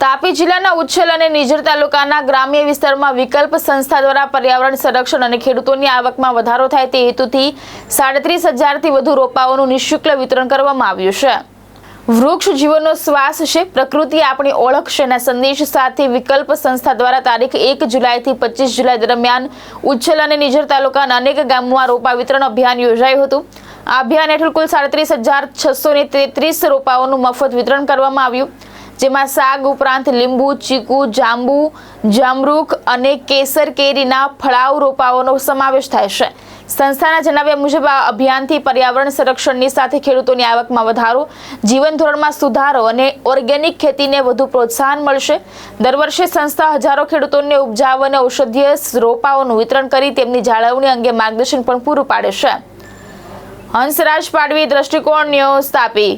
તાપી જિલ્લાના ઉચ્છલ અને નિઝર તાલુકાના ગ્રામ્ય વિસ્તારમાં વિકલ્પ સંસ્થા દ્વારા પર્યાવરણ સંરક્ષણ અને ખેડૂતોની આવકમાં વધારો થાય તે હેતુથી 37,000થી વધુ રોપાઓનું નિઃશુલ્ક વિતરણ કરવામાં આવ્યું છે। વૃક્ષ જીવનનો શ્વાસ છે, પ્રકૃતિ આપણી ઓળખ છે સંદેશ સાથે વિકલ્પ સંસ્થા દ્વારા તારીખ 1 જુલાઈથી 25 જુલાઈ દરમિયાન ઉચ્છલ અને નિઝર તાલુકાના અનેક ગામોમાં રોપા વિતરણ અભિયાન યોજાયું હતું। આ અભિયાન હેઠળ કુલ 37,633 રોપાઓનું મફત વિતરણ કરવામાં આવ્યું, જેમાં સાગ ઉપરાંત લીંબુ, ચીકુ, જાંબુ, જામરૂખ અને કેસર કેરીના ફળાઉ રોપાઓનો સમાવેશ થાય છે। સંસ્થાના જણાવ્યા મુજબ આ અભિયાનથી પર્યાવરણ સંરક્ષણની સાથે ખેડૂતોની આવકમાં વધારો, જીવન ધોરણમાં સુધારો અને ઓર્ગેનિક ખેતીને વધુ પ્રોત્સાહન મળશે। દર વર્ષે સંસ્થા હજારો ખેડૂતોને ઉપજાવ અને ઔષધીય રોપાઓનું વિતરણ કરી તેમની જાળવણી અંગે માર્ગદર્શન પણ પૂરું પાડે છે। હંસરાજ પાડવી, દ્રષ્ટિકોણ ન્યૂઝ, તાપી।